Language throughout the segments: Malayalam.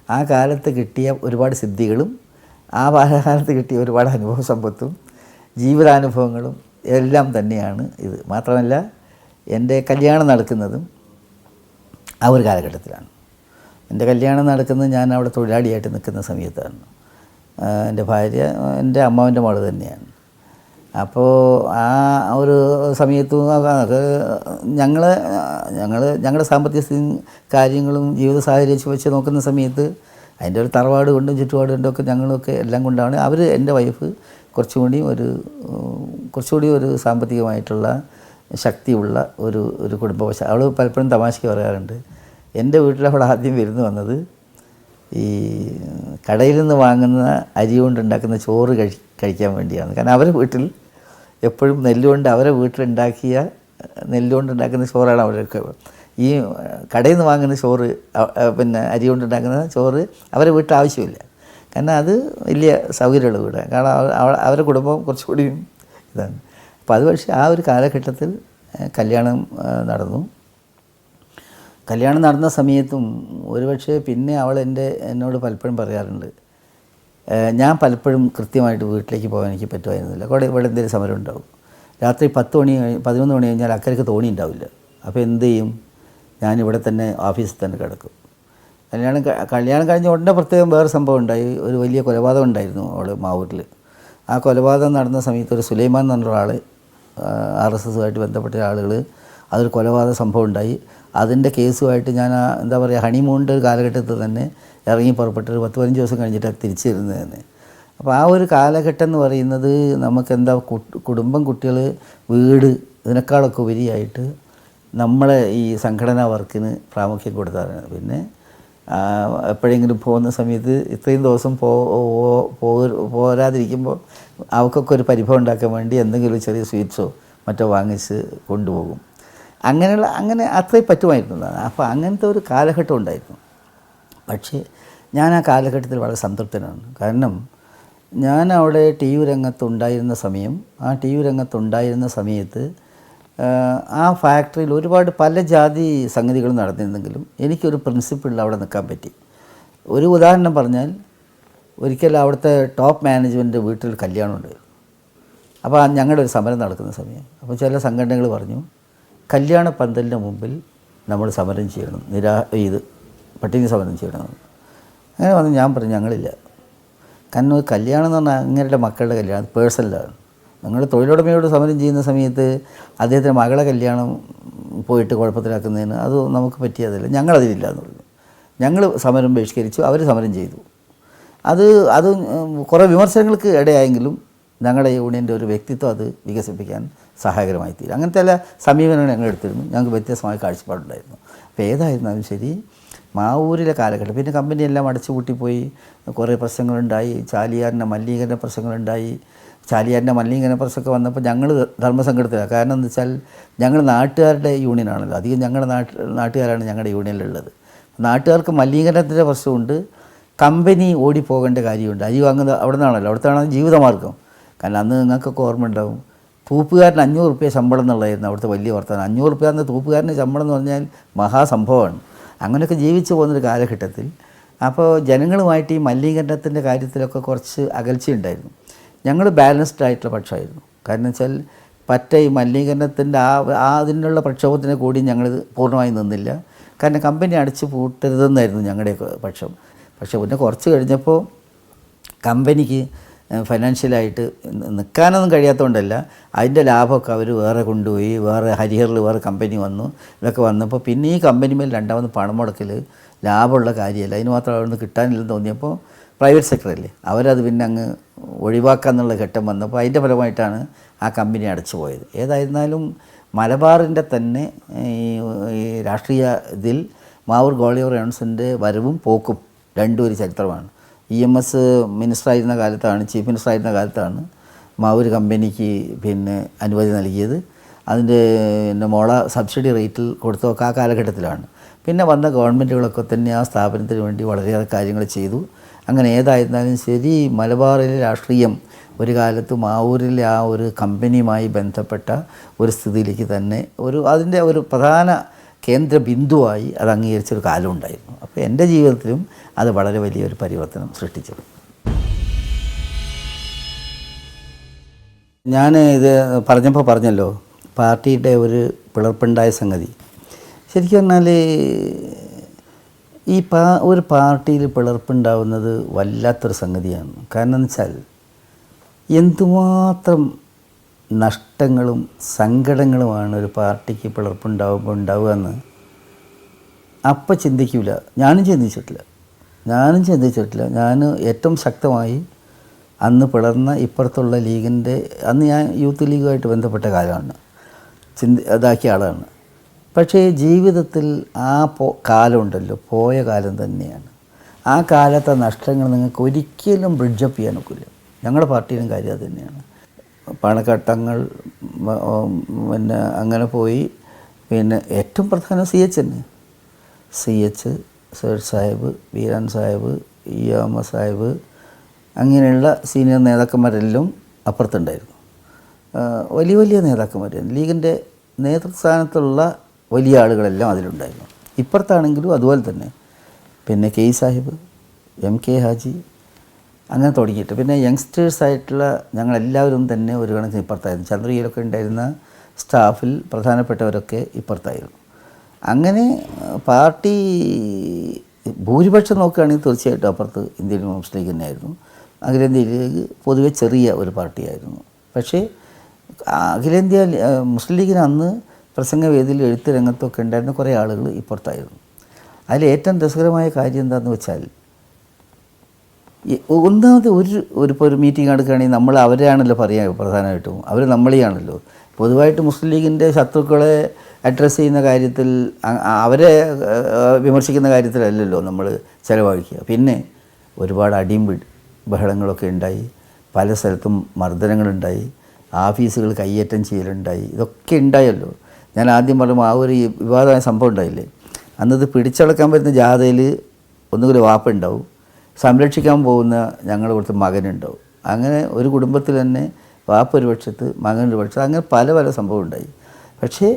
ആ കാലത്ത് കിട്ടിയ ഒരുപാട് സിദ്ധികളും ആ കാലത്ത് കിട്ടിയ ഒരുപാട് അനുഭവ സമ്പത്തും ജീവിതാനുഭവങ്ങളും എല്ലാം തന്നെയാണ് ഇത്. മാത്രമല്ല എൻ്റെ കല്യാണം നടക്കുന്നതും ആ ഒരു കാലഘട്ടത്തിലാണ്. എൻ്റെ കല്യാണം നടക്കുന്നത് ഞാൻ അവിടെ തൊഴിലാളിയായിട്ട് നിൽക്കുന്ന സമയത്താണ്. എൻ്റെ ഭാര്യ എൻ്റെ അമ്മാവൻ്റെ മകൾ തന്നെയാണ്. അപ്പോൾ ആ ഒരു സമയത്തും ഞങ്ങളുടെ സാമ്പത്തിക സ്ഥിതി കാര്യങ്ങളും ജീവിത സാഹചര്യം വെച്ച് നോക്കുന്ന സമയത്ത് അതിൻ്റെ ഒരു തറവാട് കൊണ്ടും ചുറ്റുപാട് കൊണ്ടൊക്കെ ഞങ്ങളൊക്കെ എല്ലാം കൊണ്ടാണ് അവർ എൻ്റെ വൈഫ് കുറച്ചുകൂടി ഒരു സാമ്പത്തികമായിട്ടുള്ള ശക്തിയുള്ള ഒരു കുടുംബവശ. അവൾ പലപ്പോഴും തമാശയ്ക്ക് പറയാറുണ്ട്, എൻ്റെ വീട്ടിൽ അവൾ ആദ്യം വരുന്നു വന്നത് ഈ കടയിൽ നിന്ന് വാങ്ങുന്ന അരി കൊണ്ടുണ്ടാക്കുന്ന ചോറ് കഴിക്കാൻ വേണ്ടിയാണ്. കാരണം അവരുടെ വീട്ടിൽ എപ്പോഴും അവരെ വീട്ടിലുണ്ടാക്കിയ നെല്ലുകൊണ്ടുണ്ടാക്കുന്ന ചോറാണ് അവരൊക്കെ. ഈ കടയിൽ നിന്ന് വാങ്ങുന്ന ചോറ്, പിന്നെ അരി കൊണ്ടുണ്ടാക്കുന്ന ചോറ് അവരെ വീട്ടിൽ ആവശ്യമില്ല. കാരണം അത് വലിയ സൗകര്യമുള്ള വീടാണ്. കാരണം അവരുടെ കുടുംബം കുറച്ചുകൂടി ഇതാണ്. അപ്പോൾ അത് പക്ഷേ ആ ഒരു കാലഘട്ടത്തിൽ കല്യാണം നടന്നു. കല്യാണം നടന്ന സമയത്തും ഒരുപക്ഷെ പിന്നെ അവൾ എന്നോട് പലപ്പോഴും പറയാറുണ്ട്, ഞാൻ പലപ്പോഴും കൃത്യമായിട്ട് വീട്ടിലേക്ക് പോകാൻ എനിക്ക് പറ്റുമായിരുന്നില്ല. ഇവിടെ എന്തെങ്കിലും സമരം ഉണ്ടാവും. രാത്രി 11 മണി കഴിഞ്ഞാൽ അക്കരയ്ക്ക് തോണി ഉണ്ടാവില്ല. അപ്പോൾ എന്ത് ചെയ്യും? ഞാനിവിടെ തന്നെ ഓഫീസിൽ തന്നെ കിടക്കും. കല്യാണം കഴിഞ്ഞ ഉടനെ പ്രത്യേകം വേറെ സംഭവം ഉണ്ടായി. ഒരു വലിയ കൊലപാതകം ഉണ്ടായിരുന്നു അവൾ മാവൂരിൽ. ആ കൊലപാതകം നടന്ന സമയത്ത് ഒരു സുലൈമാൻ എന്ന് പറഞ്ഞ ഒരാൾ, RSSുമായിട്ട് ബന്ധപ്പെട്ട ആളുകൾ, അതൊരു കൊലപാതക സംഭവം ഉണ്ടായി. അതിൻ്റെ കേസുമായിട്ട് ഞാൻ ഹണിമൂണിൻ്റെ ഒരു കാലഘട്ടത്തിൽ തന്നെ ഇറങ്ങി പുറപ്പെട്ടൊരു 10-15 ദിവസം കഴിഞ്ഞിട്ടാണ് തിരിച്ചു വരുന്നത് തന്നെ. അപ്പോൾ ആ ഒരു കാലഘട്ടം എന്ന് പറയുന്നത് നമുക്കെന്താ, കുടുംബം, കുട്ടികൾ, വീട്, ഇതിനേക്കാളൊക്കെ ഉപരിയായിട്ട് നമ്മളെ ഈ സംഘടനാ വർക്കിന് പ്രാമുഖ്യം കൊടുത്താണ്. പിന്നെ എപ്പോഴെങ്കിലും പോകുന്ന സമയത്ത് ഇത്രയും ദിവസം പോരാതിരിക്കുമ്പോൾ അവൾക്കൊക്കെ ഒരു പരിഭവം ഉണ്ടാക്കാൻ വേണ്ടി എന്തെങ്കിലും ചെറിയ സ്വീറ്റ്സോ മറ്റോ വാങ്ങിച്ച് കൊണ്ടുപോകും. അങ്ങനെ അത്രയും പറ്റുമായിരുന്നു. അപ്പോൾ അങ്ങനത്തെ ഒരു കാലഘട്ടം ഉണ്ടായിരുന്നു. പക്ഷേ ഞാൻ ആ കാലഘട്ടത്തിൽ വളരെ സംതൃപ്തനാണ്. കാരണം ഞാൻ അവിടെ TV രംഗത്തുണ്ടായിരുന്ന സമയത്ത് ആ ഫാക്ടറിയിൽ ഒരുപാട് പല ജാതി സംഗതികളും നടന്നിരുന്നെങ്കിലും എനിക്കൊരു പ്രിൻസിപ്പിളിൽ അവിടെ നിൽക്കാൻ പറ്റി. ഒരു ഉദാഹരണം പറഞ്ഞാൽ, ഒരിക്കൽ അവിടുത്തെ ടോപ്പ് മാനേജ്മെൻറ്റ് വീട്ടിൽ കല്യാണമുണ്ട്. അപ്പോൾ ഞങ്ങളുടെ ഒരു സമരം നടക്കുന്ന സമയം. അപ്പോൾ ചില സംഘടനകൾ പറഞ്ഞു, കല്യാണ പന്തലിൻ്റെ മുമ്പിൽ നമ്മൾ സമരം ചെയ്യണം, പട്ടിണി സമരം ചെയ്യണം. അങ്ങനെ വന്ന് ഞാൻ പറഞ്ഞു, ഞങ്ങളില്ല. കാരണം കല്യാണം എന്ന് പറഞ്ഞാൽ അങ്ങനെയുള്ള മക്കളുടെ കല്യാണം പേഴ്സണലാണ്. നിങ്ങൾ തൊഴിലുടമയോട് സമരം ചെയ്യുന്ന സമയത്ത് അദ്ദേഹത്തിൻ്റെ മകളെ കല്യാണം പോയിട്ട് കുഴപ്പത്തിലാക്കുന്നതിന് അത് നമുക്ക് പറ്റിയതല്ല. ഞങ്ങളതിലില്ല എന്ന് പറഞ്ഞു. ഞങ്ങൾ സമരം ബഹിഷ്കരിച്ചു, അവർ സമരം ചെയ്തു. അത് കുറേ വിമർശനങ്ങൾക്ക് ഇടയായെങ്കിലും ഞങ്ങളുടെ യൂണിയൻ്റെ ഒരു വ്യക്തിത്വം അത് വികസിപ്പിക്കാൻ സഹായകരമായി തീരും. അങ്ങനത്തെ എല്ലാ സമീപനങ്ങൾ ഞങ്ങൾ എടുത്തിരുന്നു. ഞങ്ങൾക്ക് വ്യത്യസ്തമായ കാഴ്ചപ്പാടുണ്ടായിരുന്നു. അപ്പോൾ ഏതായിരുന്നാലും ശരി, മാവൂരിലെ കാലഘട്ടം, പിന്നെ കമ്പനിയെല്ലാം അടച്ചുപൂട്ടിപ്പോയി, കുറേ പ്രശ്നങ്ങളുണ്ടായി. ചാലിയാറിൻ്റെ മലിനീകരണ പ്രശ്നങ്ങളുണ്ടായി. ചാലിയാറിൻ്റെ മലിനീകരണ പ്രശ്നമൊക്കെ വന്നപ്പോൾ ഞങ്ങൾ ധർമ്മസങ്കടത്തിലാണ്. കാരണം എന്താ വെച്ചാൽ ഞങ്ങൾ നാട്ടുകാരുടെ യൂണിയനാണല്ലോ, അധികം ഞങ്ങളുടെ നാട്ടുകാരാണ് ഞങ്ങളുടെ യൂണിയനിലുള്ളത്. നാട്ടുകാർക്ക് മലിനീകരണത്തിൻ്റെ പ്രശ്നമുണ്ട്, കമ്പനി ഓടിപ്പോകേണ്ട കാര്യമുണ്ട്. അരി വാങ്ങുന്നത് അവിടെ നിന്നാണല്ലോ, അവിടുത്താണ് ജീവിതമാർഗം. കാരണം അന്ന് നിങ്ങൾക്കൊക്കെ ഓർമ്മ ഉണ്ടാവും, തൂപ്പുകാരന് 500 രൂപ ശമ്പളം എന്നുള്ളതായിരുന്നു അവിടുത്തെ വലിയ വർത്തമാനം. 500 രൂപ എന്ന തൂപ്പുകാരൻ്റെ ശമ്പളം എന്ന് പറഞ്ഞാൽ മഹാസംഭവമാണ്. അങ്ങനെയൊക്കെ ജീവിച്ചു പോകുന്നൊരു കാലഘട്ടത്തിൽ അപ്പോൾ ജനങ്ങളുമായിട്ട് ഈ മലിനീകരണത്തിൻ്റെ കാര്യത്തിലൊക്കെ കുറച്ച് അകൽച്ചയുണ്ടായിരുന്നു. ഞങ്ങൾ ബാലൻസ്ഡ് ആയിട്ടുള്ള പക്ഷമായിരുന്നു. കാരണം വെച്ചാൽ ഈ മലിനീകരണത്തിൻ്റെ അതിനുള്ള പ്രക്ഷോഭത്തിന് കൂടി ഞങ്ങൾ പൂർണ്ണമായി നിന്നില്ല. കാരണം കമ്പനി അടച്ചു പൂട്ടരുതെന്നായിരുന്നു ഞങ്ങളുടെയൊക്കെ പക്ഷം. പക്ഷേ പിന്നെ കുറച്ച് കഴിഞ്ഞപ്പോൾ കമ്പനിക്ക് ഫൈനാൻഷ്യലായിട്ട് നിൽക്കാനൊന്നും കഴിയാത്തതുകൊണ്ടല്ല, അതിൻ്റെ ലാഭമൊക്കെ അവർ വേറെ കൊണ്ടുപോയി, ഹരിഹറിൽ വേറെ കമ്പനി വന്നു. ഇതൊക്കെ വന്നപ്പോൾ പിന്നെ ഈ കമ്പനി മേൽ രണ്ടാമത് പണം മുടക്കൽ ലാഭമുള്ള കാര്യമല്ല, അതിന് മാത്രം അവിടെ നിന്ന് കിട്ടാനില്ലെന്ന് തോന്നിയപ്പോൾ പ്രൈവറ്റ് സെക്ടറല്ലേ, അവരത് പിന്നെ അങ്ങ് ഒഴിവാക്കാന്നുള്ള ഘട്ടം വന്നപ്പോൾ അതിൻ്റെ ഫലമായിട്ടാണ് ആ കമ്പനി അടച്ചു പോയത്. ഏതായിരുന്നാലും മലബാറിൻ്റെ തന്നെ ഈ രാഷ്ട്രീയ ഇതിൽ മാവൂർ ഗോളിയോർ റയൺസിൻ്റെ വരവും പോക്കും രണ്ടും ഒരു ചരിത്രമാണ്. EMS മിനിസ്റ്ററായിരുന്ന കാലത്താണ്, ചീഫ് മിനിസ്റ്ററായിരുന്ന കാലത്താണ് മാവൂർ കമ്പനിക്ക് പിന്നെ അനുമതി നൽകിയത്. അതിൻ്റെ സബ്സിഡി റേറ്റിൽ കൊടുത്തൊക്കെ ആ കാലഘട്ടത്തിലാണ്. പിന്നെ വന്ന ഗവൺമെൻറ്റുകളൊക്കെ തന്നെ ആ സ്ഥാപനത്തിന് വേണ്ടി വളരെയേറെ കാര്യങ്ങൾ ചെയ്തു. അങ്ങനെ ഏതായിരുന്നാലും ശരി, മലബാറിലെ രാഷ്ട്രീയം ഒരു കാലത്ത് മാവൂരിലെ ആ ഒരു കമ്പനിയുമായി ബന്ധപ്പെട്ട ഒരു സ്ഥിതിയിലേക്ക് തന്നെ അതിൻ്റെ ഒരു പ്രധാന കേന്ദ്ര ബിന്ദുവായി അത് അംഗീകരിച്ചൊരു കാലം ഉണ്ടായിരുന്നു. അപ്പോൾ എൻ്റെ ജീവിതത്തിലും അത് വളരെ വലിയൊരു പരിവർത്തനം സൃഷ്ടിച്ചു. ഞാൻ ഇത് പറഞ്ഞല്ലോ പാർട്ടിയുടെ ഒരു പിളർപ്പുണ്ടായ സംഗതി. ശരിക്കും പറഞ്ഞാൽ ഈ ഒരു പാർട്ടിയിൽ പിളർപ്പുണ്ടാവുന്നത് വല്ലാത്തൊരു സംഗതിയാണ്. കാരണം എന്ന് വെച്ചാൽ എന്തുമാത്രം നഷ്ടങ്ങളും സങ്കടങ്ങളുമാണ് ഒരു പാർട്ടിക്ക് പിളർപ്പുണ്ടാവുമ്പോൾ ഉണ്ടാവുക എന്ന് അപ്പം ചിന്തിക്കില്ല. ഞാനും ചിന്തിച്ചിട്ടില്ല. ഞാൻ ഏറ്റവും ശക്തമായി അന്ന് പിളർന്ന ഇപ്പുറത്തുള്ള ലീഗിൻ്റെ, അന്ന് ഞാൻ യൂത്ത് ലീഗുമായിട്ട് ബന്ധപ്പെട്ട കാലമാണ്, അതാക്കിയ ആളാണ്. പക്ഷേ ജീവിതത്തിൽ ആ കാലമുണ്ടല്ലോ, പോയ കാലം തന്നെയാണ്. ആ കാലത്തെ നഷ്ടങ്ങൾ നിങ്ങൾക്ക് ഒരിക്കലും ബ്രിഡ്ജപ്പ് ചെയ്യാൻ ഒക്കില്ല. ഞങ്ങളുടെ പാർട്ടിയിലും കാര്യം അത് തന്നെയാണ്. പണക്കട്ടങ്ങൾ പിന്നെ അങ്ങനെ പോയി. പിന്നെ ഏറ്റവും പ്രധാനം CH തന്നെ. CH, സേഠ് സാഹിബ്, വീരാൻ സാഹിബ്, EM സാഹിബ്, അങ്ങനെയുള്ള സീനിയർ നേതാക്കന്മാരെല്ലാം അപ്പുറത്തുണ്ടായിരുന്നു. വലിയ വലിയ നേതാക്കന്മാരായിരുന്നു. ലീഗിൻ്റെ നേതൃസ്ഥാനത്തുള്ള വലിയ ആളുകളെല്ലാം അതിലുണ്ടായിരുന്നു. ഇപ്പുറത്താണെങ്കിലും അതുപോലെ തന്നെ. പിന്നെ K സാഹിബ്, MK ഹാജി, അങ്ങനെ തുടങ്ങിയിട്ട് പിന്നെ യങ്സ്റ്റേഴ്സായിട്ടുള്ള ഞങ്ങളെല്ലാവരും തന്നെ ഒരു കണക്കിന് ഇപ്പുറത്തായിരുന്നു. ചന്ദ്രയിലൊക്കെ ഉണ്ടായിരുന്ന സ്റ്റാഫിൽ പ്രധാനപ്പെട്ടവരൊക്കെ ഇപ്പുറത്തായിരുന്നു. അങ്ങനെ പാർട്ടി ഭൂരിപക്ഷം നോക്കുകയാണെങ്കിൽ തീർച്ചയായിട്ടും അപ്പുറത്ത് ഇന്ത്യൻ മുസ്ലിം ലീഗ് തന്നെയായിരുന്നു. അഖിലേന്ത്യാ ലീഗ് പൊതുവെ ചെറിയ ഒരു പാർട്ടിയായിരുന്നു. പക്ഷേ അഖിലേന്ത്യാ മുസ്ലിം ലീഗിന് അന്ന് പ്രസംഗവേദിയിൽ എഴുത്ത് രംഗത്തൊക്കെ ഉണ്ടായിരുന്ന കുറേ ആളുകൾ ഇപ്പുറത്തായിരുന്നു. അതിൽ ഏറ്റവും രസകരമായ കാര്യം എന്താണെന്ന് വെച്ചാൽ, ഒന്നാമത് ഒരു മീറ്റിംഗ് നടക്കുകയാണെങ്കിൽ നമ്മൾ അവരെയാണല്ലോ പറയുക. പ്രധാനമായിട്ടും അവർ നമ്മളെയാണല്ലോ. പൊതുവായിട്ട് മുസ്ലിം ലീഗിൻ്റെ ശത്രുക്കളെ അഡ്രസ്സ് ചെയ്യുന്ന കാര്യത്തിൽ, അവരെ വിമർശിക്കുന്ന കാര്യത്തിലല്ലല്ലോ നമ്മൾ ചിലവഴിക്കുക. പിന്നെ ഒരുപാട് അടിയും ബഹളങ്ങളൊക്കെ ഉണ്ടായി. പല സ്ഥലത്തും മർദ്ദനങ്ങളുണ്ടായി. ആഫീസുകൾ കയ്യേറ്റം ചെയ്യലുണ്ടായി. ഇതൊക്കെ ഉണ്ടായല്ലോ. ഞാൻ ആദ്യം പറയുമ്പോൾ ആ ഒരു വിവാദമായ സംഭവം ഉണ്ടായില്ലേ, അന്നത് പിടിച്ചടക്കാൻ പറ്റുന്ന ജാഥയിൽ ഒന്നുകൂടി വാപ്പ ഉണ്ടാവും, സംരക്ഷിക്കാൻ പോകുന്ന ഞങ്ങളുടെ ഇവിടുത്തെ മകനുണ്ടാവും. അങ്ങനെ ഒരു കുടുംബത്തിൽ തന്നെ വാപ്പ ഒരു പക്ഷത്ത്, മകനൊരു പക്ഷത്ത്, അങ്ങനെ പല പല സംഭവം ഉണ്ടായി. പക്ഷേ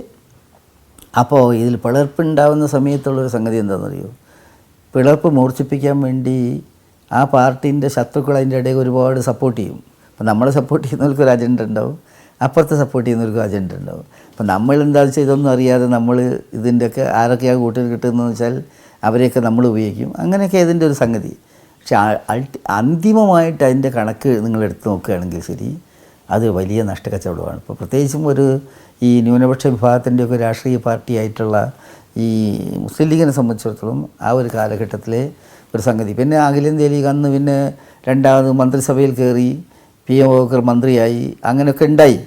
അപ്പോൾ ഇതിൽ പിളർപ്പുണ്ടാവുന്ന സമയത്തുള്ളൊരു സംഗതി എന്താണെന്നറിയോ, പിളർപ്പ് മൂർച്ഛിപ്പിക്കാൻ വേണ്ടി ആ പാർട്ടീൻ്റെ ശത്രുക്കൾ അതിൻ്റെ ഇടയിൽ ഒരുപാട് സപ്പോർട്ട് ചെയ്യും. അപ്പോൾ നമ്മളെ സപ്പോർട്ട് ചെയ്യുന്നവർക്ക് ഒരു അജണ്ട ഉണ്ടാവും, അപ്പുറത്തെ സപ്പോർട്ട് ചെയ്യുന്നവർക്ക് അജണ്ട ഉണ്ടാവും. അപ്പോൾ നമ്മളെന്താണെന്ന് വെച്ചാൽ ഇതൊന്നും അറിയാതെ നമ്മൾ ഇതിൻ്റെയൊക്കെ ആരൊക്കെയാണ് കൂട്ടിൽ കിട്ടുന്നതെന്ന് വെച്ചാൽ അവരെയൊക്കെ നമ്മൾ ഉപയോഗിക്കും. അങ്ങനെയൊക്കെ ഇതിൻ്റെ ഒരു സംഗതി. പക്ഷെ അന്തിമമായിട്ട് അതിൻ്റെ കണക്ക് നിങ്ങൾ എടുത്ത് നോക്കുകയാണെങ്കിൽ ശരി, അത് വലിയ നഷ്ടക്കച്ചവടമാണ്. ഇപ്പോൾ പ്രത്യേകിച്ചും ഈ ന്യൂനപക്ഷ വിഭാഗത്തിൻ്റെയൊക്കെ രാഷ്ട്രീയ പാർട്ടിയായിട്ടുള്ള ഈ മുസ്ലിം ലീഗിനെ സംബന്ധിച്ചിടത്തോളം ആ ഒരു കാലഘട്ടത്തിലെ ഒരു സംഗതി. പിന്നെ അഖിലേന്ത്യാ ലീഗ് അന്ന് പിന്നെ രണ്ടാമത് മന്ത്രിസഭയിൽ കയറി, PM വോക്കർ മന്ത്രിയായി, അങ്ങനെയൊക്കെ ഉണ്ടായി.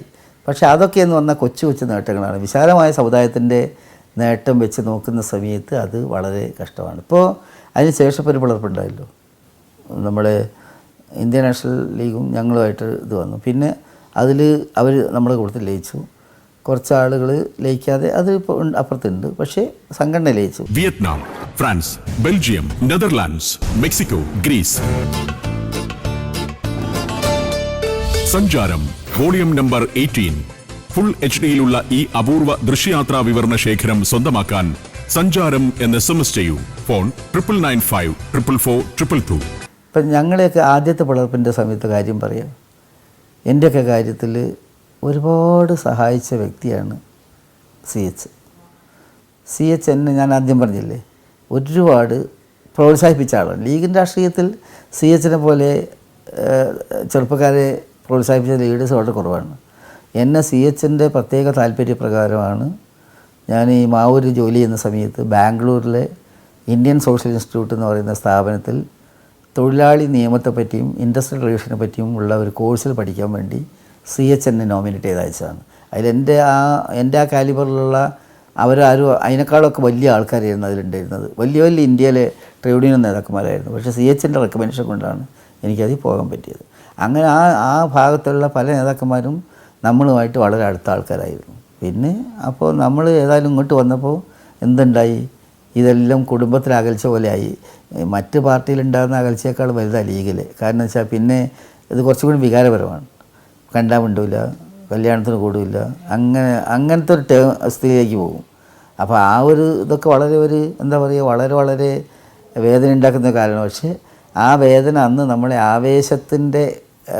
പക്ഷേ അതൊക്കെ എന്ന് പറഞ്ഞാൽ കൊച്ചു കൊച്ചു നേട്ടങ്ങളാണ്. വിശാലമായ സമുദായത്തിൻ്റെ നേട്ടം വെച്ച് നോക്കുന്ന സമയത്ത് അത് വളരെ കഷ്ടമാണ്. ഇപ്പോൾ അതിന് ശേഷം ഒരു പിളർപ്പുണ്ടായല്ലോ, നമ്മുടെ ഇന്ത്യൻ നാഷണൽ ലീഗും ഞങ്ങളുമായിട്ട് ഇത് വന്നു. പിന്നെ അതിൽ അവർ നമ്മുടെ കൂട്ടത്തിൽ ലയിച്ചു. കുറച്ച് ആളുകൾ ലയിക്കാതെ അത് ഇപ്പോൾ അപ്പുറത്തുണ്ട്. പക്ഷേ സംഘടന ലയിച്ചു. Vietnam, France, Belgium, Netherlands, Mexico, Greece. Sancharam volume number 18. Full HD-യിലുള്ള ഈ അപൂർവ ദൃശ്യയാത്രാ വിവരണ ശേഖരം സ്വന്തമാക്കാൻ സഞ്ചാരം എന്ന് SMS ചെയ്യൂ. ഫോൺ 9995 444 222. ഇപ്പം ഞങ്ങളെയൊക്കെ ആദ്യത്തെ പിളർപ്പിൻ്റെ സമയത്ത് കാര്യം പറയാം. എൻ്റെയൊക്കെ കാര്യത്തിൽ ഒരുപാട് സഹായിച്ച വ്യക്തിയാണ് CH എന്നെ ഞാൻ ആദ്യം പറഞ്ഞില്ലേ, ഒരുപാട് പ്രോത്സാഹിപ്പിച്ച ആളാണ്. ലീഗിൻ്റെ രാഷ്ട്രീയത്തിൽ CH പോലെ ചെറുപ്പക്കാരെ പ്രോത്സാഹിപ്പിച്ച ലീഡേഴ്സ് വളരെ കുറവാണ്. എന്നെ CH പ്രത്യേക താല്പര്യപ്രകാരമാണ് ഞാൻ ഈ മാവൂർ ജോലി ചെയ്യുന്ന സമയത്ത് ബാംഗ്ലൂരിലെ ഇന്ത്യൻ സോഷ്യൽ ഇൻസ്റ്റിറ്റ്യൂട്ട് എന്ന് പറയുന്ന സ്ഥാപനത്തിൽ തൊഴിലാളി നിയമത്തെപ്പറ്റിയും ഇൻഡസ്ട്രിയൽ റിലേഷനെ പറ്റിയും ഉള്ള ഒരു കോഴ്സിൽ പഠിക്കാൻ വേണ്ടി CH എന്നെ നോമിനേറ്റ് ചെയ്ത് അയച്ചതാണ്. അതിൽ എൻ്റെ ആ കാലിബറിലുള്ള അവരാരും അതിനേക്കാളൊക്കെ വലിയ ആൾക്കാരായിരുന്നു അതിലുണ്ടായിരുന്നത്. വലിയ ഇന്ത്യയിലെ ട്രേഡ് യൂണിയൻ നേതാക്കന്മാരായിരുന്നു. പക്ഷേ CH റെക്കമെൻഡേഷൻ കൊണ്ടാണ് എനിക്കതിൽ പോകാൻ പറ്റിയത്. അങ്ങനെ ആ ഭാഗത്തുള്ള പല നേതാക്കന്മാരും നമ്മളുമായിട്ട് വളരെ അടുത്ത ആൾക്കാരായിരുന്നു. പിന്നെ അപ്പോൾ നമ്മൾ ഏതായാലും ഇങ്ങോട്ട് വന്നപ്പോൾ എന്തുണ്ടായി, ഇതെല്ലാം കുടുംബത്തിൽ അകൽച്ച പോലെയായി. മറ്റ് പാർട്ടിയിലുണ്ടാകുന്ന അകൽച്ചയേക്കാൾ വലുതാണ് ലീഗിൽ. കാരണം വെച്ചാൽ പിന്നെ ഇത് കുറച്ചും കൂടി വികാരപരമാണ്. കണ്ടാൽ മിണ്ടില്ല, കല്യാണത്തിന് കൂടില്ല, അങ്ങനത്തെ ഒരു സ്ഥിതിയിലേക്ക് പോകും. അപ്പോൾ ആ ഒരു ഇതൊക്കെ വളരെ ഒരു എന്താ പറയുക വളരെ വളരെ വേദന ഉണ്ടാക്കുന്ന കാരണമാണ്. പക്ഷേ ആ വേദന അന്ന് നമ്മളെ ആവേശത്തിൻ്റെ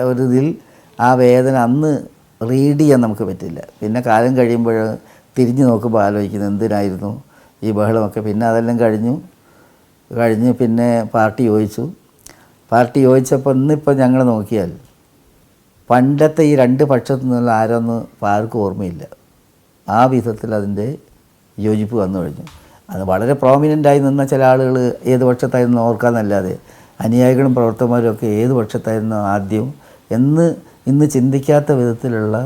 ഒരു ഇതിൽ ആ വേദന അന്ന് റീഡ് ചെയ്യാൻ നമുക്ക് പറ്റില്ല. പിന്നെ കാലം കഴിയുമ്പോൾ തിരിഞ്ഞു നോക്കുമ്പോൾ ആലോചിക്കുന്നത് എന്തിനായിരുന്നു ഈ ബഹളമൊക്കെ. പിന്നെ അതെല്ലാം കഴിഞ്ഞ് പിന്നെ പാർട്ടി ചോദിച്ചപ്പോൾ ഇന്നിപ്പോൾ ഞങ്ങൾ നോക്കിയാൽ പണ്ടത്തെ ഈ രണ്ട് പക്ഷത്തു നിന്നുള്ള ആരൊന്നും ആർക്കും ഓർമ്മയില്ല. ആ വിധത്തിൽ അതിൻ്റെ യോജിപ്പ് വന്നു കഴിഞ്ഞു. അത് വളരെ പ്രോമിനൻ്റായി നിന്ന ചില ആളുകൾ ഏത് പക്ഷത്തായിരുന്നു ഓർക്കാമെന്നല്ലാതെ അനുയായികളും പ്രവർത്തകന്മാരും ഒക്കെ ഏത് പക്ഷത്തായിരുന്നു ആദ്യം ഇന്ന് ചിന്തിക്കാത്ത വിധത്തിലുള്ള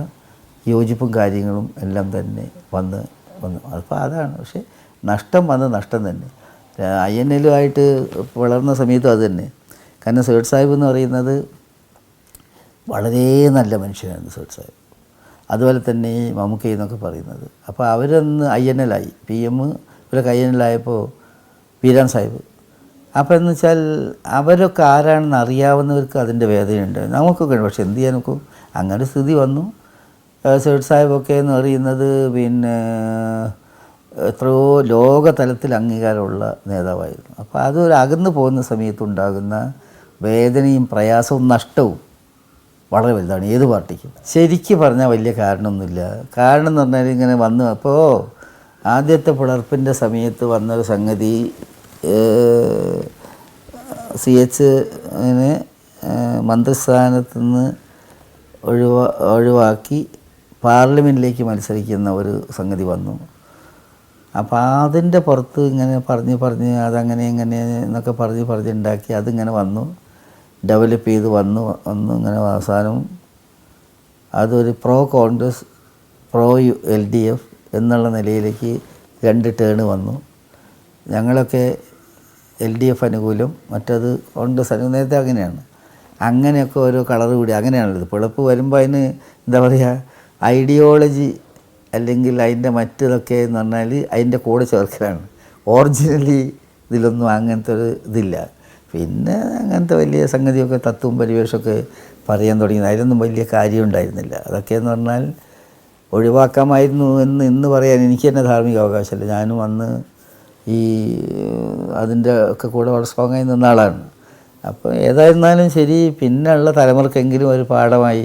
യോജിപ്പും കാര്യങ്ങളും എല്ലാം തന്നെ വന്നു. അപ്പോൾ അതാണ്. പക്ഷേ നഷ്ടം തന്നെ. INLുമായിട്ട് വളർന്ന സമയത്തും അത് തന്നെ. കാരണം സേഠ് സാഹിബ് എന്ന് പറയുന്നത് വളരെ നല്ല മനുഷ്യനായിരുന്നു സേഠ് സാഹിബ്. അതുപോലെ തന്നെ ഈ മമ്മൂക്കൈ എന്നൊക്കെ പറയുന്നത്. അപ്പോൾ അവരൊന്ന് INLായി, PM ഇവരൊക്കെ INLായപ്പോൾ പീരാൻ സാഹിബ്. അപ്പോൾ എന്ന് വെച്ചാൽ അവരൊക്കെ ആരാണെന്ന് അറിയാവുന്നവർക്ക് അതിൻ്റെ വേദനയുണ്ട്, നമുക്കൊക്കെ. പക്ഷെ എന്ത് ചെയ്യാൻ നോക്കും, അങ്ങനെ സ്ഥിതി വന്നു. സേഠ് സാഹിബൊക്കെ എന്ന് പറയുന്നത് പിന്നെ എത്രയോ ലോകതലത്തിൽ അംഗീകാരമുള്ള നേതാവായിരുന്നു. അപ്പോൾ അതൊരു അകന്നു പോകുന്ന സമയത്തുണ്ടാകുന്ന വേദനയും പ്രയാസവും നഷ്ടവും വളരെ വലുതാണ് ഏത് പാർട്ടിക്കും. ശരിക്കും പറഞ്ഞാൽ വലിയ കാരണമൊന്നുമില്ല. കാരണം എന്ന് പറഞ്ഞാൽ ഇങ്ങനെ വന്നു. അപ്പോൾ ആദ്യത്തെ പിളർപ്പിൻ്റെ സമയത്ത് വന്നൊരു സംഗതി, CH മന്ത്രിസ്ഥാനത്ത് നിന്ന് ഒഴിവാക്കി പാർലമെൻറ്റിലേക്ക് മത്സരിക്കുന്ന ഒരു സംഗതി വന്നു. അപ്പോൾ അതിൻ്റെ പുറത്ത് ഇങ്ങനെ പറഞ്ഞ് അതങ്ങനെ ഇങ്ങനെ എന്നൊക്കെ പറഞ്ഞുണ്ടാക്കി അതിങ്ങനെ വന്നു, ഡെവലപ്പ് ചെയ്ത് വന്നു ഇങ്ങനെ അവസാനം അതൊരു പ്രോ കോൺഗ്രസ് പ്രോ LDF എന്നുള്ള നിലയിലേക്ക് 2 ടേൺ വന്നു. ഞങ്ങളൊക്കെ LDF അനുകൂലം, മറ്റത് കോൺഗ്രസ് അനുകൂലം. നേരത്തെ അങ്ങനെയൊക്കെ ഓരോ കളർ കൂടി അങ്ങനെയാണുള്ളത്. പിളപ്പ് വരുമ്പോൾ അതിന് എന്താ പറയുക, ഐഡിയോളജി അല്ലെങ്കിൽ അതിൻ്റെ മറ്റതൊക്കെ എന്ന് പറഞ്ഞാൽ അതിൻ്റെ കൂടെ ചേർക്കലാണ്. ഒറിജിനലി ഇതിലൊന്നും അങ്ങനത്തെ ഒരു ഇതില്ല. പിന്നെ അങ്ങനത്തെ വലിയ സംഗതിയൊക്കെ തത്വവും പരിവേഷമൊക്കെ പറയാൻ തുടങ്ങിയത് അതിലൊന്നും വലിയ കാര്യം ഉണ്ടായിരുന്നില്ല. അതൊക്കെയെന്ന് പറഞ്ഞാൽ ഒഴിവാക്കാമായിരുന്നു ഇന്ന് പറയാൻ എനിക്ക് തന്നെ ധാർമ്മിക അവകാശമില്ല. ഞാനും അന്ന് ഈ അതിൻ്റെ ഒക്കെ കൂടെ വളരെ സ്ട്രോങ്ങായി നിന്ന ആളാണ്. അപ്പോൾ ഏതായിരുന്നാലും ശരി, പിന്നെയുള്ള തലമുറക്കെങ്കിലും ഒരു പാഠമായി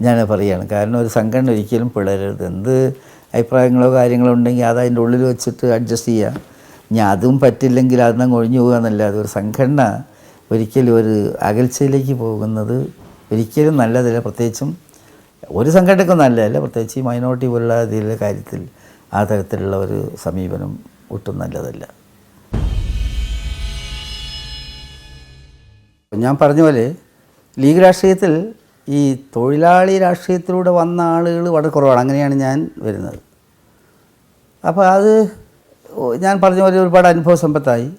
ഞാൻ പറയുകയാണ്. കാരണം ഒരു സംഘടന ഒരിക്കലും പിളരരുത്. എന്ത് അഭിപ്രായങ്ങളോ കാര്യങ്ങളോ ഉണ്ടെങ്കിൽ അത് അതിൻ്റെ ഉള്ളിൽ വെച്ചിട്ട് അഡ്ജസ്റ്റ് ചെയ്യുക. ഇനി അതും പറ്റില്ലെങ്കിൽ അതിനങ്ങ് ഒഴിഞ്ഞു പോകുക എന്നല്ലാതെ ഒരു സംഘടന ഒരിക്കലും ഒരു അകൽച്ചയിലേക്ക് പോകുന്നത് ഒരിക്കലും നല്ലതല്ല. പ്രത്യേകിച്ചും ഒരു സംഘടനയ്ക്കും നല്ലതല്ല, പ്രത്യേകിച്ച് ഈ മൈനോറിറ്റി പോലുള്ള ഇതിലെ കാര്യത്തിൽ ആ തരത്തിലുള്ള ഒരു സമീപനം ഒട്ടും നല്ലതല്ല. ഞാൻ പറഞ്ഞ പോലെ ലീഗ് രാഷ്ട്രീയത്തിൽ ഈ തൊഴിലാളി രാഷ്ട്രീയത്തിലൂടെ വന്ന ആളുകൾ വളരെ കുറവാണ്. അങ്ങനെയാണ് ഞാൻ വരുന്നത്. അപ്പോൾ അത് ഞാൻ പറഞ്ഞ പോലെ ഒരുപാട് അനുഭവ സമ്പത്തായി.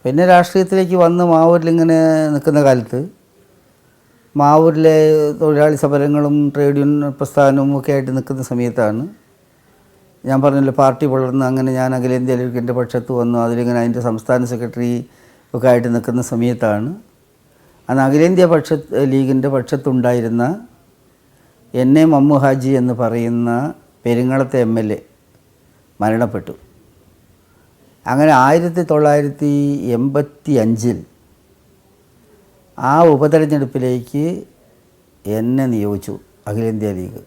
പിന്നെ രാഷ്ട്രീയത്തിലേക്ക് വന്ന് മാവൂരിലിങ്ങനെ നിൽക്കുന്ന കാലത്ത് മാവൂരിലെ തൊഴിലാളി സമരങ്ങളും ട്രേഡ് യൂണിയൻ പ്രസ്ഥാനവും ഒക്കെ ആയിട്ട് നിൽക്കുന്ന സമയത്താണ് ഞാൻ പറഞ്ഞല്ലോ പാർട്ടി വളർന്ന് അങ്ങനെ ഞാൻ അഖിലേന്ത്യാ ലീഗിൻ്റെ പക്ഷത്ത് വന്നു. അതിലിങ്ങനെ അതിൻ്റെ സംസ്ഥാന സെക്രട്ടറി ഒക്കെ ആയിട്ട് നിൽക്കുന്ന സമയത്താണ് അന്ന് അഖിലേന്ത്യാ ലീഗിൻ്റെ പക്ഷത്തുണ്ടായിരുന്ന NA മമ്മു ഹാജി എന്ന് പറയുന്ന പെരിങ്ങളത്തെ MLA മരണപ്പെട്ടു. അങ്ങനെ 1985 ആ ഉപതെരഞ്ഞെടുപ്പിലേക്ക് എന്നെ നിയോഗിച്ചു അഖിലേന്ത്യാ ലീഗ്.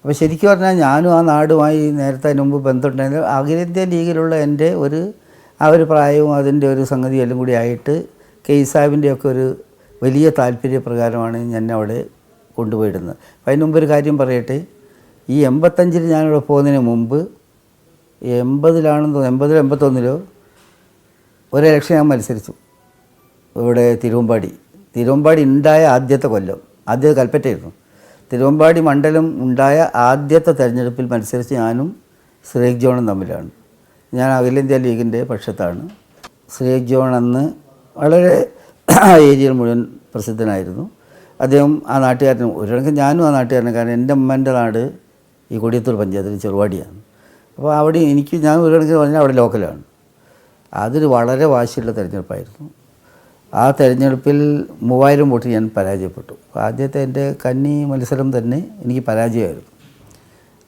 അപ്പോൾ ശരിക്കും പറഞ്ഞാൽ ഞാനും ആ നാടുമായി നേരത്തെ അതിന് മുമ്പ് ബന്ധമുണ്ടായിരുന്നു. അഖിലേന്ത്യാ ലീഗിലുള്ള എൻ്റെ ആ ഒരു പ്രായവും അതിൻ്റെ ഒരു സംഗതി എല്ലാം കൂടി ആയിട്ട് സാഹിബിൻ്റെയൊക്കെ ഒരു വലിയ താല്പര്യപ്രകാരമാണ് ഞാൻ അവിടെ കൊണ്ടുപോയിടുന്നത്. അപ്പോൾ അതിന് മുമ്പ് ഒരു കാര്യം പറയട്ടെ. ഈ 85 ഞാനിവിടെ പോകുന്നതിന് മുമ്പ് 80-ലാണെന്ന് തോന്നുന്നു, 80-ലോ 81-ലോ ഒരു ഇലക്ഷൻ ഞാൻ മത്സരിച്ചു. ഇവിടെ തിരുവമ്പാടി ഉണ്ടായ ആദ്യത്തെ കൊല്ലം, ആദ്യത്തെ കൽപ്പറ്റയായിരുന്നു. തിരുവമ്പാടി മണ്ഡലം ഉണ്ടായ ആദ്യത്തെ തെരഞ്ഞെടുപ്പിൽ മത്സരിച്ച് ഞാനും ശ്രീക് ജോണും തമ്മിലാണ്. ഞാൻ അഖിലേന്ത്യാ ലീഗിൻ്റെ പക്ഷത്താണ്. ശ്രീക് ജോൺ അന്ന് വളരെ ഏരിയയിൽ മുഴുവൻ പ്രസിദ്ധനായിരുന്നു. അദ്ദേഹം ആ നാട്ടുകാരനും ഒരു കണക്കിന് ഞാനും ആ നാട്ടുകാരനും. കാരണം എൻ്റെ അമ്മേൻ്റെ നാട് ഈ കൊടിയത്തൂർ പഞ്ചായത്തിൽ ചെറുവാടിയാണ്. അപ്പോൾ അവിടെ ഞാൻ ഒരു കണക്കിന് പറഞ്ഞാൽ അവിടെ ലോക്കലാണ്. അതൊരു വളരെ വാശിയുള്ള തെരഞ്ഞെടുപ്പായിരുന്നു. ആ തെരഞ്ഞെടുപ്പിൽ 3000 വോട്ട് ഞാൻ പരാജയപ്പെട്ടു. ആദ്യത്തെ എൻ്റെ കന്നി മത്സരം തന്നെ എനിക്ക് പരാജയമായിരുന്നു.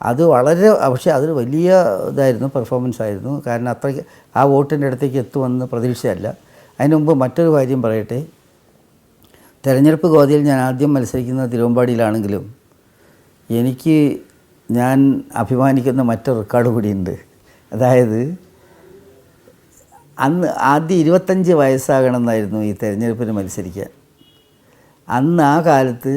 അത് വളരെ പക്ഷേ അതൊരു വലിയ ഇതായിരുന്നു, പെർഫോമൻസ് ആയിരുന്നു. കാരണം അത്രയ്ക്ക് ആ വോട്ടിൻ്റെ അടുത്തേക്ക് എത്തുമെന്ന് പ്രതീക്ഷയല്ല. അതിന് മുമ്പ് മറ്റൊരു കാര്യം പറയട്ടെ. തെരഞ്ഞെടുപ്പ് ഗോതയിൽ ഞാൻ ആദ്യം മത്സരിക്കുന്നത് തിരുവമ്പാടിയിലാണെങ്കിലും ഞാൻ അഭിമാനിക്കുന്ന മറ്റൊരു റെക്കോർഡ് കൂടിയുണ്ട്. അതായത് അന്ന് ആദ്യം 25 വയസ്സാകണമെന്നായിരുന്നു ഈ തെരഞ്ഞെടുപ്പിന് മത്സരിക്കാൻ. അന്ന് ആ കാലത്ത്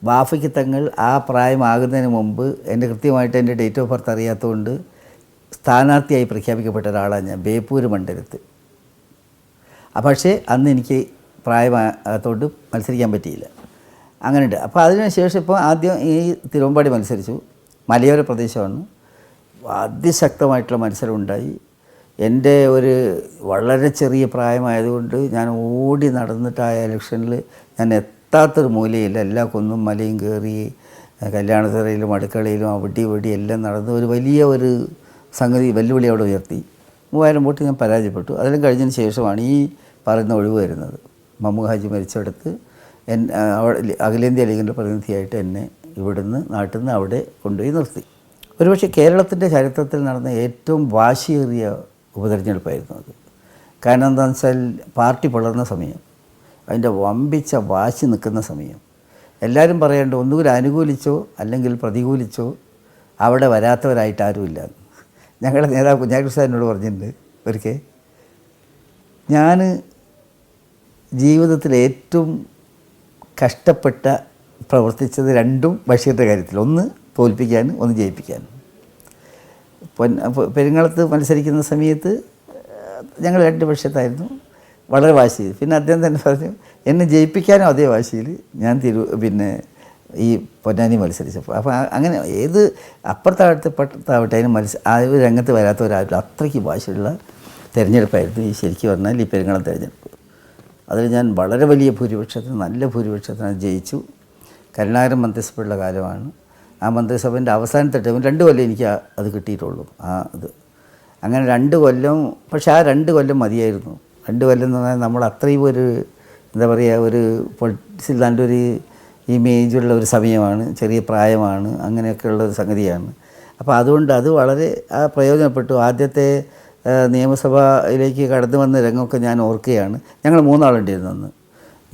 ബാഫയ്ക്ക് തങ്ങൾ ആ പ്രായമാകുന്നതിന് മുമ്പ് കൃത്യമായിട്ട് എൻ്റെ ഡേറ്റ് ഓഫ് ബർത്ത് അറിയാത്തതുകൊണ്ട് സ്ഥാനാർത്ഥിയായി പ്രഖ്യാപിക്കപ്പെട്ട ഒരാളാണ് ഞാൻ, ബേപ്പൂർ മണ്ഡലത്തിൽ. പക്ഷേ അന്ന് എനിക്ക് പ്രായമാകത്തോണ്ട് മത്സരിക്കാൻ പറ്റിയില്ല. അങ്ങനെയുണ്ട്. അപ്പോൾ അതിനുശേഷം ഇപ്പോൾ ആദ്യം ഈ തിരുവമ്പാടി മത്സരിച്ചു. മലയോര പ്രദേശമാണ്. അതിശക്തമായിട്ടുള്ള മത്സരം ഉണ്ടായി. എൻ്റെ ഒരു വളരെ ചെറിയ പ്രായമായതുകൊണ്ട് ഞാൻ ഓടി നടന്നിട്ട് ആ ഇലക്ഷനിൽ ഞാൻ എത്താത്തൊരു മൂലയില്ല. എല്ലാ കുന്നും മലയും കയറി കല്യാണത്തറയിലും അടുക്കളയിലും അവിടെ ഇവിടെ എല്ലാം നടന്ന് ഒരു വലിയ ഒരു സംഗതി വെല്ലുവിളി അവിടെ ഉയർത്തി. 3000 വോട്ട് ഞാൻ പരാജയപ്പെട്ടു. അതെല്ലാം കഴിഞ്ഞതിന് ശേഷമാണ് ഈ പറയുന്ന ഒഴിവ് വരുന്നത്. മമ്മു ഹാജി മരിച്ചെടുത്ത് അഖിലേന്ത്യാ ലീഗിൻ്റെ പ്രതിനിധിയായിട്ട് എന്നെ ഇവിടുന്ന് നാട്ടിൽ നിന്ന് അവിടെ കൊണ്ടുപോയി നിർത്തി. ഒരുപക്ഷെ കേരളത്തിൻ്റെ ചരിത്രത്തിൽ നടന്ന ഏറ്റവും വാശിയേറിയ ഉപതെരഞ്ഞെടുപ്പായിരുന്നു അത്. കാരണം എന്താണെന്ന് വെച്ചാൽ പാർട്ടി പിളർന്ന സമയം, അതിൻ്റെ വമ്പിച്ച വാശി നിൽക്കുന്ന സമയം. എല്ലാവരും പറയേണ്ട ഒന്നുകിൽ അനുകൂലിച്ചോ അല്ലെങ്കിൽ പ്രതികൂലിച്ചോ അവിടെ വരാത്തവരായിട്ട് ആരുമില്ല. ഞങ്ങളുടെ നേതാവ് കുഞ്ഞാക്കൃഷ്ണൻ എന്നോട് പറഞ്ഞിട്ടുണ്ട് ഒരിക്കൽ, ഞാൻ ജീവിതത്തിൽ ഏറ്റവും കഷ്ടപ്പെട്ട പ്രവർത്തിച്ചത് രണ്ടും ബഷീറിൻ്റെ കാര്യത്തിൽ, ഒന്ന് തോൽപ്പിക്കാനും ഒന്ന് ജയിപ്പിക്കാനും. പെരിങ്ങളത്ത് മത്സരിക്കുന്ന സമയത്ത് ഞങ്ങൾ 2 പക്ഷത്തായിരുന്നു, വളരെ വാശി. പിന്നെ അദ്ദേഹം തന്നെ പറഞ്ഞു എന്നെ ജയിപ്പിക്കാനും അതേ വാശിയിൽ ഞാൻ ഈ പൊന്നാനി മത്സരിച്ചപ്പോൾ. അപ്പോൾ അങ്ങനെ ഏത് അപ്പുറത്താവട്ടെ അതിന് ആ ഒരു രംഗത്ത് വരാത്തവരായിട്ടുള്ള അത്രയ്ക്ക് വാശിയുള്ള തിരഞ്ഞെടുപ്പായിരുന്നു ഈ ശരിക്കും പറഞ്ഞാൽ ഈ പെരിങ്ങളം തിരഞ്ഞെടുപ്പ്. അതിൽ ഞാൻ വളരെ വലിയ ഭൂരിപക്ഷത്തിന്, നല്ല ഭൂരിപക്ഷത്തിന് ജയിച്ചു. കരുണാകരൻ മന്ത്രിസഭയുള്ള കാലമാണ്. ആ മന്ത്രിസഭേൻ്റെ അവസാനത്തെ ടൈമിൽ 2 കൊല്ലം എനിക്ക് അത് കിട്ടിയിട്ടുള്ളൂ. അങ്ങനെ 2 കൊല്ലം. പക്ഷേ ആ 2 കൊല്ലം മതിയായിരുന്നു. 2 കൊല്ലം എന്ന് പറഞ്ഞാൽ നമ്മൾ അത്രയും ഒരു എന്താ പറയുക, ഒരു പൊളിറ്റിക്സിൽ നല്ലൊരു ഇമേജുള്ള ഒരു സമയമാണ്, ചെറിയ പ്രായമാണ്, അങ്ങനെയൊക്കെയുള്ള ഒരു സംഗതിയാണ്. അപ്പോൾ അതുകൊണ്ട് അത് വളരെ പ്രയോജനപ്പെട്ടു. ആദ്യത്തെ നിയമസഭയിലേക്ക് കടന്നു വന്ന രംഗമൊക്കെ ഞാൻ ഓർക്കുകയാണ്. ഞങ്ങൾ 3 ആളുണ്ടായിരുന്നു അന്ന്.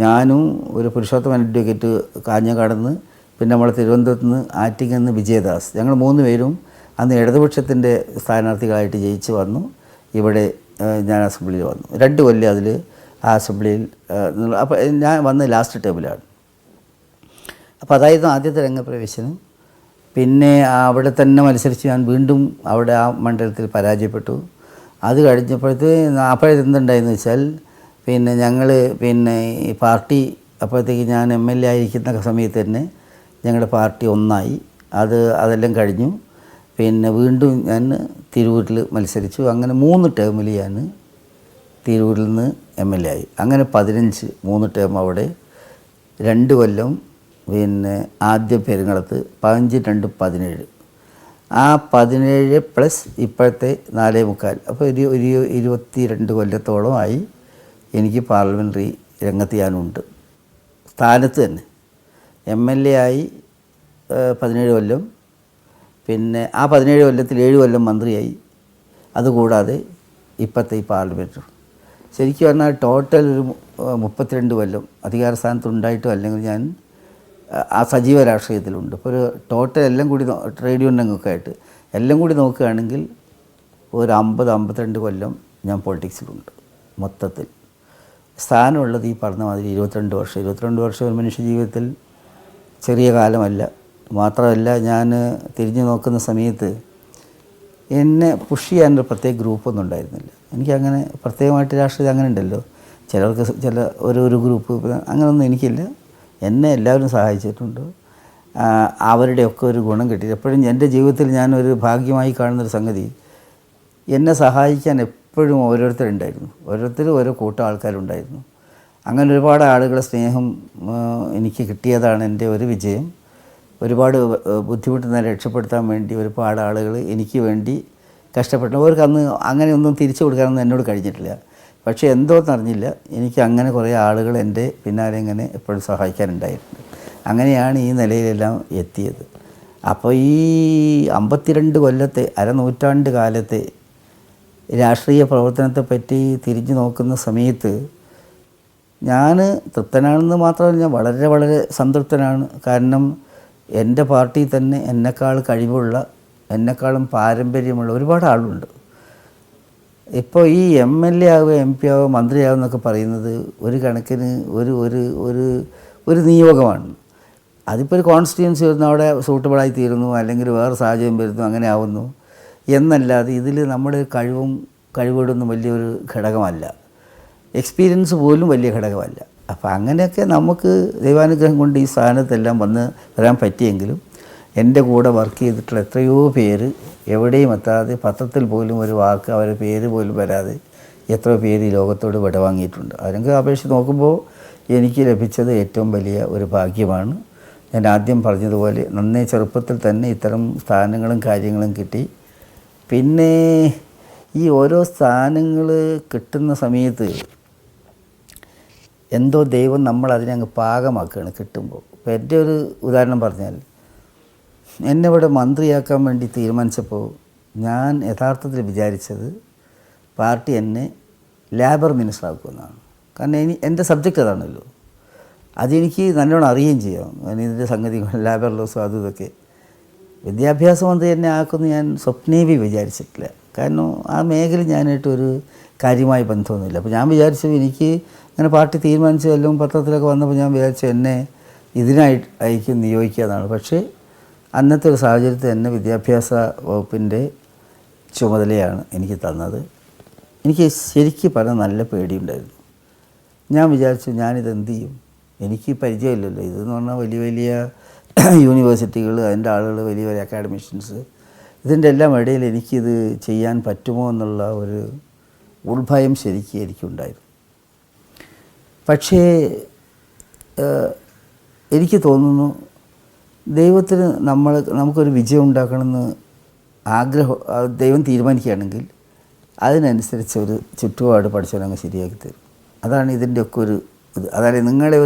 ഞാനും ഒരു പുരുഷോത്തമൻ അഡ്വക്കേറ്റ് കാഞ്ഞങ്ങാടുന്ന്, പിന്നെ നമ്മൾ തിരുവനന്തപുരത്ത് നിന്ന് ആറ്റിങ്ങന്ന് വിജയദാസ്, ഞങ്ങൾ 3 പേരും അന്ന് ഇടതുപക്ഷത്തിൻ്റെ സ്ഥാനാർത്ഥികളായിട്ട് ജയിച്ച് വന്നു. ഇവിടെ ഞാൻ അസംബ്ലിയിൽ വന്നു. 2 കൊല്ലം അതിൽ ആ അസംബ്ലിയിൽ. അപ്പോൾ ഞാൻ വന്ന് ലാസ്റ്റ് ടേബിളാണ്. അപ്പോൾ അതായിരുന്നു ആദ്യത്തെ രംഗപ്രവേശനം. പിന്നെ അവിടെ തന്നെ മത്സരിച്ച് ഞാൻ വീണ്ടും അവിടെ ആ മണ്ഡലത്തിൽ പരാജയപ്പെട്ടു. അത് കഴിഞ്ഞപ്പോഴത്തേക്ക് എന്തുണ്ടായെന്ന് വെച്ചാൽ ഞങ്ങൾ ഈ പാർട്ടി അപ്പോഴത്തേക്ക് ഞാൻ MLA ആയിരിക്കുന്ന സമയത്ത് തന്നെ ഞങ്ങളുടെ പാർട്ടി ഒന്നായി. അതെല്ലാം കഴിഞ്ഞു. വീണ്ടും ഞാൻ തിരൂരിൽ മത്സരിച്ചു. അങ്ങനെ 3 ടേമിൽ ഞാൻ തിരൂരിൽ നിന്ന് MLA ആയി. അങ്ങനെ 15 3 ടേം അവിടെ, 2 കൊല്ലം ആദ്യം പെരുങ്ങളത്ത്, 15 2 17. ആ 17 പ്ലസ് ഇപ്പോഴത്തെ 4.25, അപ്പോൾ ഒരു 22 കൊല്ലത്തോളമായി എനിക്ക് പാർലമെൻ്ററി രംഗത്ത് ഞാനുണ്ട്. സ്ഥാനത്ത് തന്നെ MLA ആയി 17 കൊല്ലം. ആ 17 കൊല്ലത്തിൽ 7 കൊല്ലം മന്ത്രിയായി. അതുകൂടാതെ ഇപ്പോഴത്തെ ഈ പാർലമെൻറ്റ്. ശരിക്കും പറഞ്ഞാൽ ടോട്ടൽ ഒരു 32 കൊല്ലം അധികാര സ്ഥാനത്തുണ്ടായിട്ടും അല്ലെങ്കിൽ ഞാൻ ആ സജീവ രാഷ്ട്രീയത്തിലുണ്ട്. ഇപ്പോൾ ഒരു ടോട്ടൽ എല്ലാം കൂടി ട്രേഡ് യൂണിയനൊക്കെ ആയിട്ട് എല്ലാം കൂടി നോക്കുകയാണെങ്കിൽ ഒരു 50-52 കൊല്ലം ഞാൻ പൊളിറ്റിക്സിലുണ്ട് മൊത്തത്തിൽ. സ്ഥാനമുള്ളത് ഈ പറഞ്ഞ മാതിരി 22 വർഷം. 22 വർഷം ഒരു മനുഷ്യ ജീവിതത്തിൽ ചെറിയ കാലമല്ല. മാത്രമല്ല ഞാൻ തിരിഞ്ഞു നോക്കുന്ന സമയത്ത് എന്നെ പുഷ് ചെയ്യാനൊരു പ്രത്യേക ഗ്രൂപ്പൊന്നും ഉണ്ടായിരുന്നില്ല. എനിക്കങ്ങനെ പ്രത്യേകമായിട്ട് രാഷ്ട്രീയം അങ്ങനെ ഉണ്ടല്ലോ, ചിലർക്ക് ഒരു ഗ്രൂപ്പ്, അങ്ങനെയൊന്നും എനിക്കില്ല. എന്നെ എല്ലാവരും സഹായിച്ചിട്ടുണ്ട്. അവരുടെയൊക്കെ ഒരു ഗുണം കിട്ടി. എപ്പോഴും എൻ്റെ ജീവിതത്തിൽ ഞാനൊരു ഭാഗ്യമായി കാണുന്നൊരു സംഗതി, എന്നെ സഹായിക്കാൻ എപ്പോഴും ഓരോരുത്തരുണ്ടായിരുന്നു. ഓരോരുത്തരും ഓരോ കൂട്ടം ആൾക്കാരുണ്ടായിരുന്നു. അങ്ങനെ ഒരുപാട് ആളുകളുടെ സ്നേഹം എനിക്ക് കിട്ടിയതാണ് എൻ്റെ ഒരു വിജയം. ഒരുപാട് ബുദ്ധിമുട്ടുന്ന രക്ഷപ്പെടുത്താൻ വേണ്ടി ഒരുപാട് ആളുകൾ എനിക്ക് വേണ്ടി കഷ്ടപ്പെട്ടു. അവർക്ക് അന്ന് അങ്ങനെയൊന്നും തിരിച്ചു കൊടുക്കാനൊന്നും എന്നോട് കഴിഞ്ഞിട്ടില്ല. പക്ഷേ എന്തോന്നറിഞ്ഞില്ല, എനിക്ക് അങ്ങനെ കുറേ ആളുകൾ എൻ്റെ പിന്നാലെ ഇങ്ങനെ എപ്പോഴും സഹായിക്കാനുണ്ടായിട്ടുണ്ട്. അങ്ങനെയാണ് ഈ നിലയിലെല്ലാം എത്തിയത്. അപ്പോൾ ഈ 52 കൊല്ലത്തെ അരനൂറ്റാണ്ട് കാലത്തെ രാഷ്ട്രീയ പ്രവർത്തനത്തെപ്പറ്റി തിരിഞ്ഞു നോക്കുന്ന സമയത്ത് ഞാൻ തൃപ്തനാണെന്ന് മാത്രമല്ല, ഞാൻ വളരെ വളരെ സംതൃപ്തനാണ്. കാരണം എൻ്റെ പാർട്ടിയിൽ തന്നെ എന്നെക്കാൾ കഴിവുള്ള, എന്നെക്കാളും പാരമ്പര്യമുള്ള ഒരുപാട് ആളുണ്ട്. ഇപ്പോൾ ഈ MLA ആവുക, MP ആവുക, മന്ത്രിയാവുക എന്നൊക്കെ പറയുന്നത് ഒരു കണക്കിന് ഒരു ഒരു ഒരു ഒരു നിയോഗമാണ്. അതിപ്പോൾ ഒരു കോൺസ്റ്റിറ്റ്യുവൻസി വരുന്നു, അവിടെ സൂട്ടബിളായി തീരുന്നു, അല്ലെങ്കിൽ വേറെ സാഹചര്യം വരുന്നു, അങ്ങനെ ആവുന്നു എന്നല്ലാതെ ഇതിൽ നമ്മുടെ കഴിവുകളൊന്നും വലിയൊരു ഘടകമല്ല. എക്സ്പീരിയൻസ് പോലും വലിയ ഘടകമല്ല. അപ്പോൾ അങ്ങനെയൊക്കെ നമുക്ക് ദൈവാനുഗ്രഹം കൊണ്ട് ഈ സ്ഥാനത്തെല്ലാം വരാൻ പറ്റിയെങ്കിലും എൻ്റെ കൂടെ വർക്ക് ചെയ്തിട്ടുള്ള എത്രയോ പേര് എവിടെയും എത്താതെ, പത്രത്തിൽ പോലും ഒരു വാക്ക് അവരുടെ പേര് പോലും വരാതെ എത്രയോ പേര് ഈ ലോകത്തോട് വിടവാങ്ങിയിട്ടുണ്ട്. അതിനൊക്കെ അപേക്ഷിച്ച് നോക്കുമ്പോൾ എനിക്ക് ലഭിച്ചത് ഏറ്റവും വലിയ ഒരു ഭാഗ്യമാണ്. ഞാൻ ആദ്യം പറഞ്ഞതുപോലെ നന്നേ ചെറുപ്പത്തിൽ തന്നെ ഇത്തരം സ്ഥാനങ്ങളും കാര്യങ്ങളും കിട്ടി. പിന്നെ ഈ ഓരോ സ്ഥാനങ്ങൾ കിട്ടുന്ന സമയത്ത് എന്തോ ദൈവം നമ്മളതിനെ അങ്ങ് പാകമാക്കുകയാണ് കിട്ടുമ്പോൾ. ഇപ്പോൾ എൻ്റെ ഒരു ഉദാഹരണം പറഞ്ഞാൽ, എന്നെ ഇവിടെ മന്ത്രിയാക്കാൻ വേണ്ടി തീരുമാനിച്ചപ്പോൾ ഞാൻ യഥാർത്ഥത്തിൽ വിചാരിച്ചത് പാർട്ടി എന്നെ ലേബർ മിനിസ്റ്റർ ആക്കുമെന്നാണ്. കാരണം എൻ്റെ സബ്ജക്റ്റ് അതാണല്ലോ, അതെനിക്ക് നല്ലോണം അറിയുകയും ചെയ്യാം. ഇതിൻ്റെ സംഗതികൾ, ലേബർ ലോസും അതും ഇതൊക്കെ. വിദ്യാഭ്യാസ മന്ത്രി എന്നെ ആക്കുമെന്ന് ഞാൻ സ്വപ്നേവി വിചാരിച്ചിട്ടില്ല. കാരണം ആ മേഖല ഞാനായിട്ടൊരു കാര്യമായ ബന്ധമൊന്നുമില്ല. അപ്പോൾ ഞാൻ വിചാരിച്ചു, എനിക്ക് അങ്ങനെ പാർട്ടി തീരുമാനിച്ചു എല്ലാം പത്രത്തിലൊക്കെ വന്നപ്പോൾ ഞാൻ വിചാരിച്ചു എന്നെ ഇതിനായിരിക്കും നിയോഗിക്കുക എന്നാണ്. പക്ഷേ അന്നത്തെ ഒരു സാഹചര്യത്തിൽ എന്നെ വിദ്യാഭ്യാസ വകുപ്പിൻ്റെ ചുമതലയാണ് എനിക്ക് തന്നത്. എനിക്ക് ശരിക്കും പറഞ്ഞാൽ നല്ല പേടിയുണ്ടായിരുന്നു. ഞാൻ വിചാരിച്ചു ഞാനിതെന്ത് ചെയ്യും, എനിക്ക് പരിചയമില്ലല്ലോ. ഇതെന്ന് പറഞ്ഞാൽ വലിയ വലിയ യൂണിവേഴ്സിറ്റികൾ, അതിൻ്റെ ആളുകൾ, വലിയ വലിയ അക്കാഡമിഷ്യൻസ്, ഇതിൻ്റെ എല്ലാം ഇടയിൽ എനിക്കിത് ചെയ്യാൻ പറ്റുമോ എന്നുള്ള ഒരു ഉൾഭയം ശരിക്കും എനിക്കുണ്ടായിരുന്നു. പക്ഷേ എനിക്ക് തോന്നുന്നു ദൈവത്തിന് നമുക്കൊരു വിജയം ഉണ്ടാക്കണമെന്ന് ദൈവം തീരുമാനിക്കുകയാണെങ്കിൽ അതിനനുസരിച്ച് ഒരു ചുറ്റുപാട് പഠിച്ചവരങ്ങ് ശരിയാക്കി തരും. അതാണ് ഇതിൻ്റെയൊക്കെ ഒരു ഇത്. അതായത് നിങ്ങളുടെ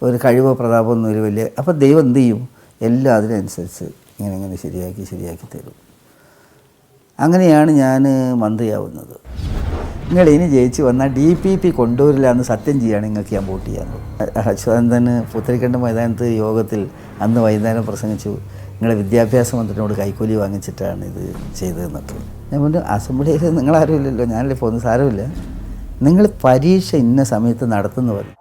ഒരു കഴിവോ പ്രതാപമൊന്നും ഒരു വലിയ, അപ്പോൾ ദൈവം എന്ത് ചെയ്യും, എല്ലാം അതിനനുസരിച്ച് ഇങ്ങനെ ശരിയാക്കി തരും. അങ്ങനെയാണ് ഞാൻ മന്ത്രിയാവുന്നത്. നിങ്ങൾ ഇനി ജയിച്ച് വന്നാൽ DPP കൊണ്ടുവരില്ല എന്ന് സത്യം ചെയ്യുകയാണ് നിങ്ങൾക്ക് ഞാൻ വോട്ട് ചെയ്യാൻ. അച്യുതാനന്ദന് പുത്തരിക്കണ്ട മൈതാനത്ത് യോഗത്തിൽ അന്ന് വൈകുന്നേരം പ്രസംഗിച്ചു, നിങ്ങളെ വിദ്യാഭ്യാസ മന്ത്രിനോട് കൈക്കൂലി വാങ്ങിച്ചിട്ടാണ് ഇത് ചെയ്തതെന്നൊക്കെ. ഞാൻ പറഞ്ഞു, അസംബ്ലിയിൽ നിങ്ങളാരും ഇല്ലല്ലോ, ഞാനല്ലേ പോകുന്നത്, സാരമില്ല, നിങ്ങൾ പരീക്ഷ ഇന്ന സമയത്ത് നടത്തുന്നു പറഞ്ഞു.